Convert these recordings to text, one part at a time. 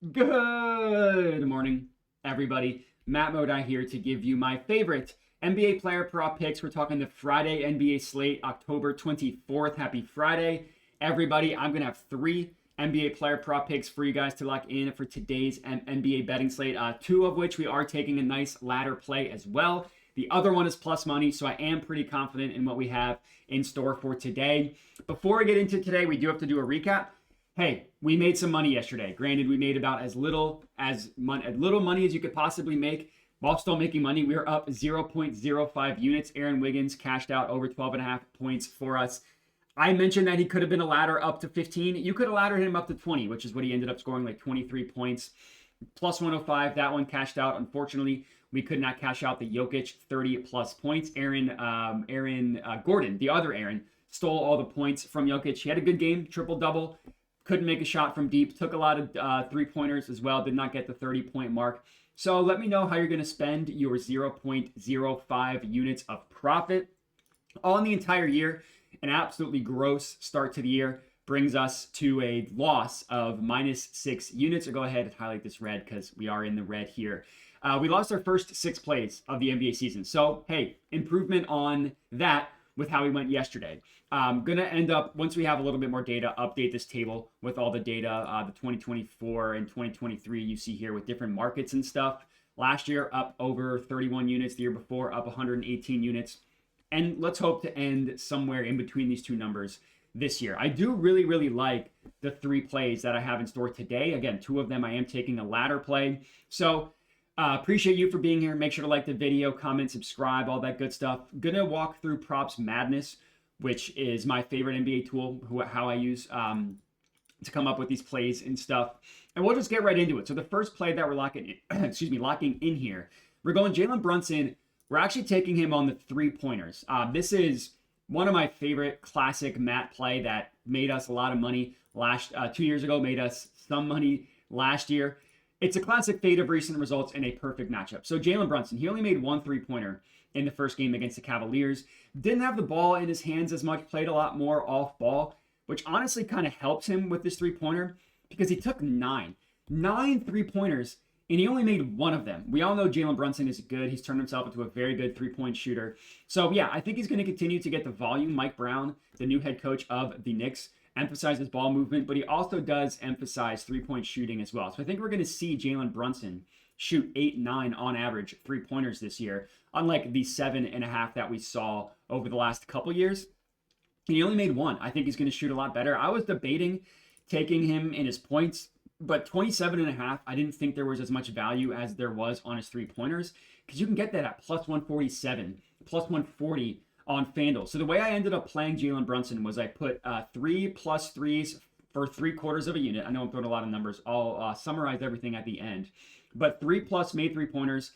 Good morning, everybody. Matt Modi here to give you my favorite NBA player prop picks. We're talking the Friday NBA slate, October 24th. Happy Friday, everybody. I'm going to have three NBA player prop picks for you guys to lock in for today's NBA betting slate, two of which we are taking a nice ladder play as well. The other one is plus money, so I am pretty confident in what we have in store for today. Before we get into today, we do have to do a recap. Hey, we made some money yesterday. Granted, we made about as little money as you could possibly make while still making money. We are up 0.05 units. Aaron Wiggins cashed out over 12.5 points for us. I mentioned that he could have been a ladder up to 15. You could have laddered him up to 20, which is what he ended up scoring, like 23 points. Plus 105, that one cashed out. Unfortunately, we could not cash out the Jokic 30 plus points. Aaron Gordon, the other Aaron, stole all the points from Jokic. He had a good game, triple-double. Couldn't make a shot from deep. Took a lot of three-pointers as well. Did not get the 30-point mark. So let me know how you're going to spend your 0.05 units of profit on the entire year. An absolutely gross start to the year brings us to a loss of -6 units. So go ahead and highlight this red because we are in the red here. We lost our first 6 plays of the NBA season. So, hey, improvement on that with how we went yesterday. Gonna end up, once we have a little bit more data, update this table with all the data, the 2024 and 2023 you see here with different markets and stuff. Last year, up over 31 units. The year before, up 118 units. And let's hope to end somewhere in between these two numbers this year. I do really, really like the 3 plays that I have in store today. Again, 2 of them I am taking a ladder play. So, appreciate you for being here. Make sure to like the video, comment, subscribe, all that good stuff. Gonna walk through Props Madness, which is my favorite NBA tool, how I use to come up with these plays and stuff. And we'll just get right into it. So the first play that we're locking in here, we're going Jalen Brunson. We're actually taking him on the 3-pointers. This is one of my favorite classic Matt play that made us a lot of money 2 years ago, made us some money last year. It's a classic fade of recent results in a perfect matchup. So Jalen Brunson, he only made 1 3-pointer in the first game against the Cavaliers. Didn't have the ball in his hands as much, played a lot more off ball, which honestly kind of helps him with this 3-pointer because he took 9 3-pointers and he only made 1 of them. We all know Jalen Brunson is good. He's turned himself into a very good 3-point shooter. So yeah, I think he's going to continue to get the volume. Mike Brown, the new head coach of the Knicks, emphasizes ball movement, but he also does emphasize 3-point shooting as well. So I think we're going to see Jalen Brunson shoot 8-9 on average 3-pointers this year, unlike the 7.5 that we saw over the last couple years. And he only made 1. I think he's going to shoot a lot better. I was debating taking him in his points, but 27.5, I didn't think there was as much value as there was on his 3-pointers because you can get that at plus 147, plus 140 on FanDuel. So the way I ended up playing Jalen Brunson was I put 3 plus 3s for 3/4 of a unit. I know I'm throwing a lot of numbers. I'll summarize everything at the end. But 3 plus made 3-pointers,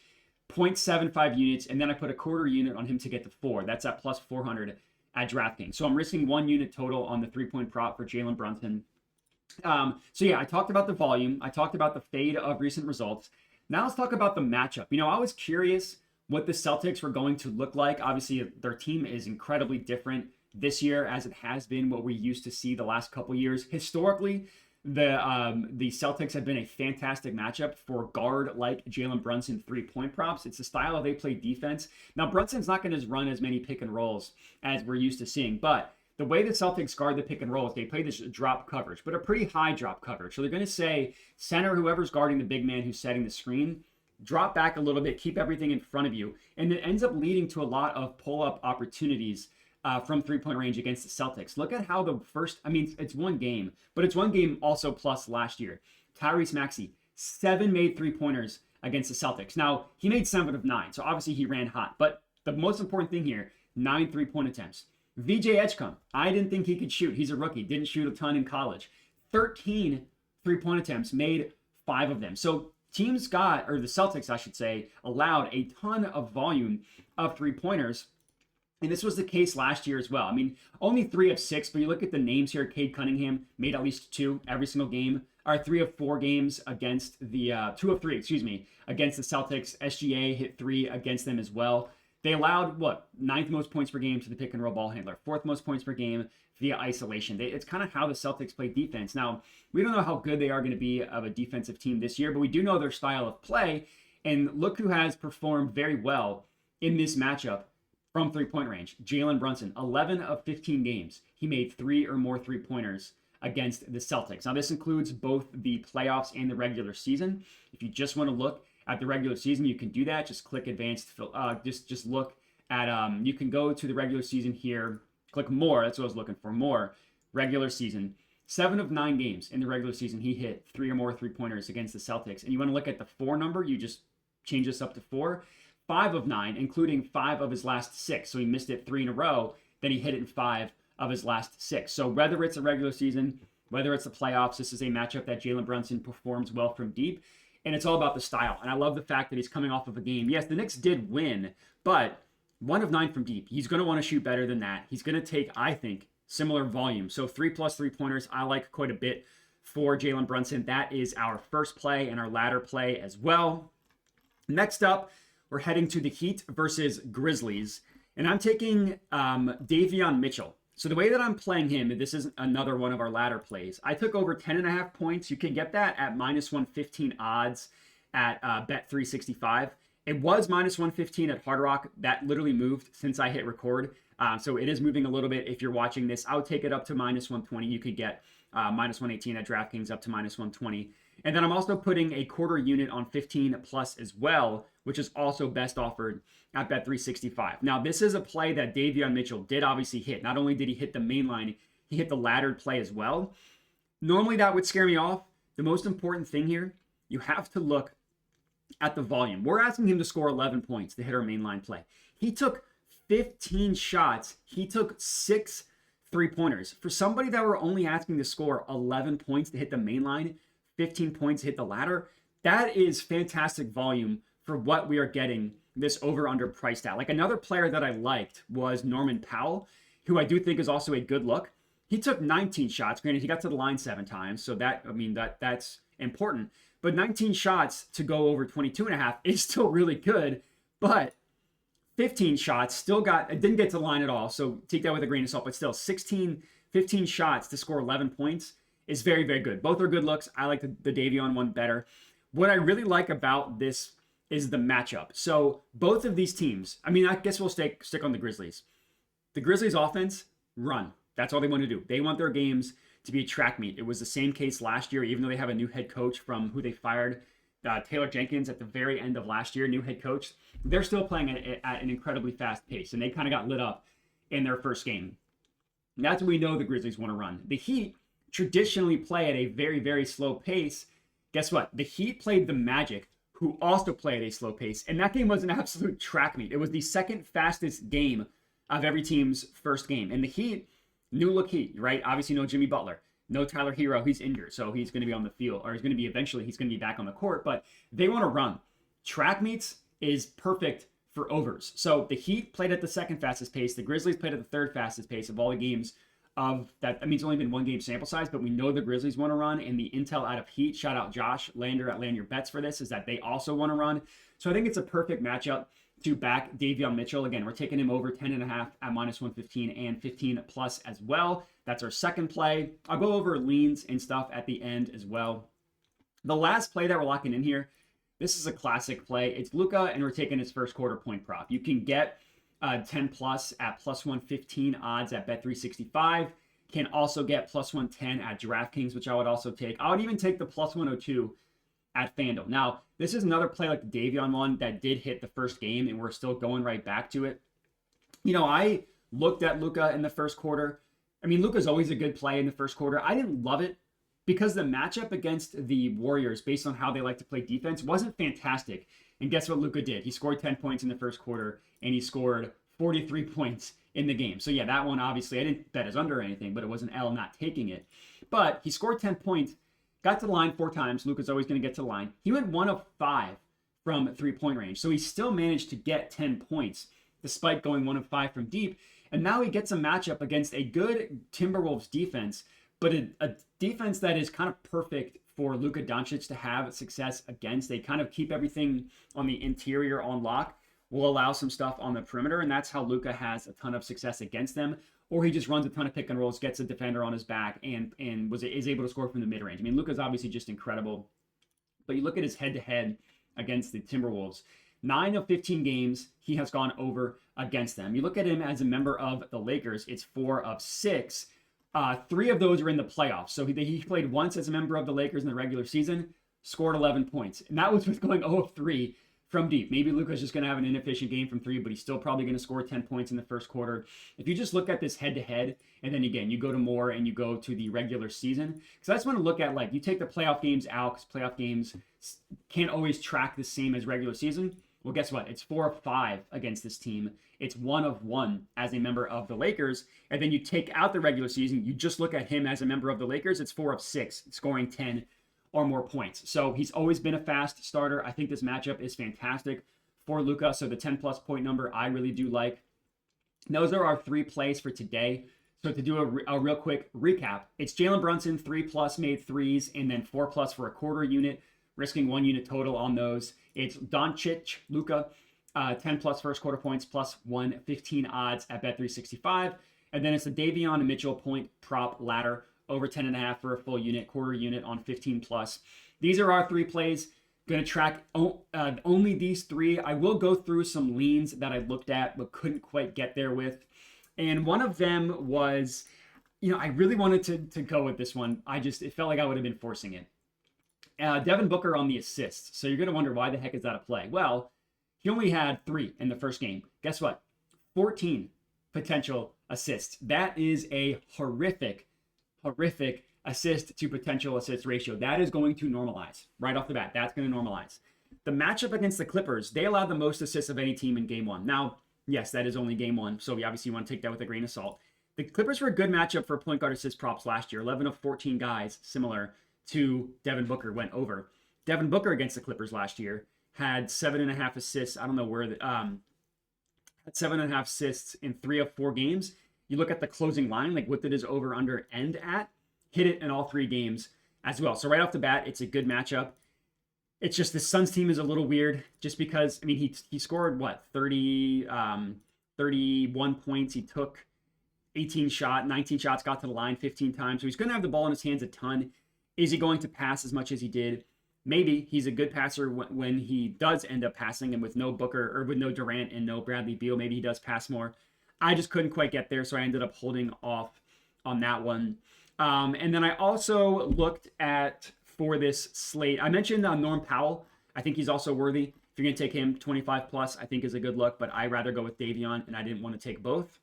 0.75 units, and then I put a 1/4 unit on him to get to 4. That's at plus 400 at DraftKings. So I'm risking 1 unit total on the 3-point prop for Jalen Brunson. So yeah, I talked about the volume. I talked about the fade of recent results. Now let's talk about the matchup. I was curious what the Celtics were going to look like. Obviously, their team is incredibly different this year as it has been what we used to see the last couple years. Historically, the Celtics have been a fantastic matchup for guard like Jalen Brunson 3-point props. It's the style they play defense. Now, Brunson's not going to run as many pick and rolls as we're used to seeing, but the way the Celtics guard the pick and rolls, they play this drop coverage, but a pretty high drop coverage. So they're going to say, center whoever's guarding the big man who's setting the screen, drop back a little bit, keep everything in front of you, and it ends up leading to a lot of pull-up opportunities from 3-point range against the Celtics. Look at how the first, it's 1 game, but it's 1 game also plus last year. Tyrese Maxey, 7 made 3-pointers against the Celtics. Now, he made 7 of 9, so obviously he ran hot, but the most important thing here, 9 3-point attempts. VJ Edgecombe, I didn't think he could shoot. He's a rookie, didn't shoot a ton in college. 13 3-point attempts, made 5 of them. So the Celtics, I should say, allowed a ton of volume of 3-pointers. And this was the case last year as well. Only 3 of 6, but you look at the names here. Cade Cunningham made at least 2 every single game. Or 3 of 4 games against the, 2 of 3, against the Celtics. SGA hit 3 against them as well. They allowed, what, ninth most points per game to the pick and roll ball handler, fourth most points per game via isolation. It's kind of how the Celtics play defense. Now, we don't know how good they are going to be of a defensive team this year, but we do know their style of play. And look who has performed very well in this matchup from three-point range. Jalen Brunson, 11 of 15 games. He made 3 or more three-pointers against the Celtics. Now, this includes both the playoffs and the regular season. If you just want to look at the regular season, you can do that. Just click advanced, just look at, you can go to the regular season here, click more, that's what I was looking for, more, regular season. 7 of 9 games in the regular season, he hit 3 or more three-pointers against the Celtics. And you want to look at the 4 number, you just change this up to 4. 5 of 9, including 5 of his last 6. So he missed it 3 in a row, then he hit it in 5 of his last 6. So whether it's a regular season, whether it's the playoffs, this is a matchup that Jalen Brunson performs well from deep. And it's all about the style. And I love the fact that he's coming off of a game. Yes, the Knicks did win, but 1 of 9 from deep. He's going to want to shoot better than that. He's going to take, I think, similar volume. So 3+ three-pointers, I like quite a bit for Jalen Brunson. That is our first play and our ladder play as well. Next up, we're heading to the Heat versus Grizzlies. And I'm taking Davion Mitchell. So the way that I'm playing him, this is another one of our ladder plays. I took over 10.5 points. You can get that at -115 odds at Bet365. It was -115 at Hard Rock. That literally moved since I hit record. So it is moving a little bit. If you're watching this, I would take it up to -120. You could get -118 at DraftKings up to -120. And then I'm also putting a quarter unit on 15 plus as well, which is also best offered at Bet365. Now, this is a play that Davion Mitchell did obviously hit. Not only did he hit the main line, he hit the laddered play as well. Normally, that would scare me off. The most important thing here, you have to look at the volume. We're asking him to score 11 points to hit our main line play. He took 15 shots. He took 6 three-pointers. For somebody that we're only asking to score 11 points to hit the main line, 15 points to hit the ladder, that is fantastic volume for what we are getting this over-under priced at. Like, another player that I liked was Norman Powell, who I do think is also a good look. He took 19 shots. Granted, he got to the line 7 times, so that's important. But 19 shots to go over 22.5 is still really good. But 15 shots didn't get to the line at all, so take that with a grain of salt. But still, 15 shots to score 11 points is very, very good. Both are good looks. I like the Davion one better. What I really like about this is the matchup. So both of these teams, I guess we'll stick on the Grizzlies. The Grizzlies offense, run. That's all they want to do. They want their games to be a track meet. It was the same case last year, even though they have a new head coach from who they fired, Taylor Jenkins, at the very end of last year, new head coach. They're still playing at an incredibly fast pace, and they kind of got lit up in their first game. And that's what we know the Grizzlies want to run. The Heat traditionally play at a very, very slow pace. Guess what? The Heat played the Magic, who also play at a slow pace, and that game was an absolute track meet. It was the second fastest game of every team's first game. And the Heat, new look Heat, right? Obviously no Jimmy Butler, no Tyler Hero, he's injured, so he's going to be on the field, or he's going to be back on the court, but they want to run. Track meets is perfect for overs. So the Heat played at the second fastest pace, the Grizzlies played at the third fastest pace of all the games of that. I mean, it's only been 1 game sample size, but we know the Grizzlies want to run, and the intel out of Heat, shout out Josh Lander at Land Your Bets for this, is that they also want to run. So I think it's a perfect matchup to back Davion Mitchell. Again, we're taking him over 10.5 at -115 and 15 plus as well. That's our second play. I'll go over leans and stuff at the end as well. The last play that we're locking in here, this is a classic play. It's Luka, and we're taking his first quarter point prop. You can get 10 plus at +115 odds at Bet365. Can also get +110 at DraftKings, which I would also take. I would even take the +102 at FanDuel. Now, this is another play like the Davion one that did hit the first game, and we're still going right back to it. I looked at Luka in the first quarter. Luka's always a good play in the first quarter. I didn't love it because the matchup against the Warriors, based on how they like to play defense, wasn't fantastic. And guess what Luka did? He scored 10 points in the first quarter, and he scored 43 points in the game. So yeah, that one, obviously, I didn't bet as under or anything, but it was an L not taking it. But he scored 10 points, got to the line 4 times. Luka's always going to get to the line. He went 1 of 5 from 3-point range. So he still managed to get 10 points, despite going 1 of 5 from deep. And now he gets a matchup against a good Timberwolves defense, but a defense that is kind of perfect for Luka Doncic to have success against. They kind of keep everything on the interior on lock. will allow some stuff on the perimeter, and that's how Luka has a ton of success against them. Or he just runs a ton of pick and rolls, gets a defender on his back, and is able to score from the mid range. I mean, Luka's obviously just incredible. But you look at his head-to-head against the Timberwolves. 9 of 15 games, he has gone over against them. You look at him as a member of the Lakers, it's 4 of 6. 3 of those are in the playoffs. So he played once as a member of the Lakers in the regular season, scored 11 points. And that was with going 0 of 3 from deep. Maybe Luka's just going to have an inefficient game from 3, but he's still probably going to score 10 points in the first quarter. If you just look at this head-to-head, and then again, you go to more and you go to the regular season. Because I just want to look at, like, you take the playoff games out, because playoff games can't always track the same as regular season. Well, guess what? It's 4 of 5 against this team. It's 1 of 1 as a member of the Lakers. And then you take out the regular season. You just look at him as a member of the Lakers. It's 4 of 6, scoring 10 or more points. So he's always been a fast starter. I think this matchup is fantastic for Luka. So the 10-plus point number I really do like. Those are our 3 plays for today. So to do a real quick recap, it's Jalen Brunson, 3+ made threes, and then 4+ for a quarter unit, risking 1 unit total on those. It's Doncic, Luka, 10+ first quarter points, plus 115 odds at Bet365. And then it's the Davion Mitchell point prop ladder, over 10.5 for a full unit, quarter unit on 15+. These are our 3 plays. Going to track only these 3. I will go through some leans that I looked at but couldn't quite get there with. And one of them was, I really wanted to go with this one. It felt like I would have been forcing it. Devin Booker on the assists. So you're going to wonder, why the heck is that a play? Well, he only had 3 in the first game. Guess what? 14 potential assists. That is a horrific assist to potential assist ratio. That is going to normalize right off the bat. That's going to normalize. The matchup against the Clippers, they allowed the most assists of any team in game 1. Now, yes, that is only game 1, so we obviously want to take that with a grain of salt. The Clippers were a good matchup for point guard assist props last year. 11 of 14 guys, similar to Devin Booker, went over. Devin Booker against the Clippers last year had 7.5 assists. I don't know where had 7.5 assists in 3 of 4 games. You look at the closing line, like what did his over under end at? Hit it in all 3 games as well. So right off the bat, it's a good matchup. It's just the Suns team is a little weird, just because, I mean, he scored 31 points. He took 19 shots, got to the line 15 times. So he's going to have the ball in his hands a ton. Is he going to pass as much as he did? Maybe. He's a good passer when he does end up passing, and with no Booker, or with no Durant and no Bradley Beal, maybe he does pass more. I just couldn't quite get there, so I ended up holding off on that one. And then I also looked at, for this slate, I mentioned Norm Powell. I think he's also worthy. If you're going to take him, 25+, I think is a good look, but I'd rather go with Davion, and I didn't want to take both.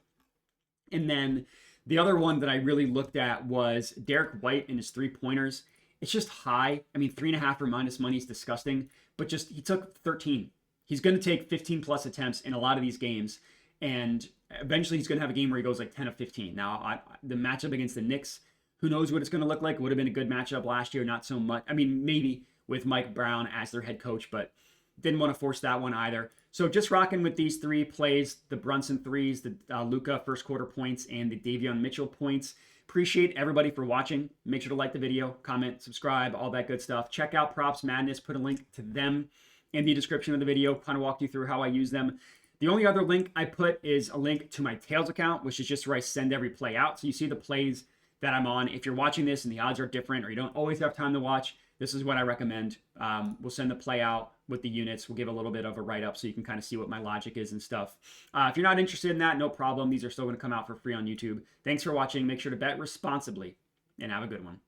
And then the other one that I really looked at was Derek White and his 3-pointers. It's just high. I mean, 3.5 or minus money is disgusting, but just he took 13. He's going to take 15+ attempts in a lot of these games, and eventually he's going to have a game where he goes like 10 of 15. Now, the matchup against the Knicks, who knows what it's going to look like? It would have been a good matchup last year, not so much. I mean, maybe with Mike Brown as their head coach, but didn't want to force that one either. So just rocking with these 3 plays, the Brunson threes, the Luka first quarter points, and the Davion Mitchell points. Appreciate everybody for watching. Make sure to like the video, comment, subscribe, all that good stuff. Check out Props Madness. Put a link to them in the description of the video. Kind of walked you through how I use them. The only other link I put is a link to my Tails account, which is just where I send every play out. So you see the plays that I'm on. If you're watching this and the odds are different, or you don't always have time to watch, this is what I recommend. We'll send the play out with the units. We'll give a little bit of a write-up so you can kind of see what my logic is and stuff. If you're not interested in that, no problem. These are still going to come out for free on YouTube. Thanks for watching. Make sure to bet responsibly, and have a good one.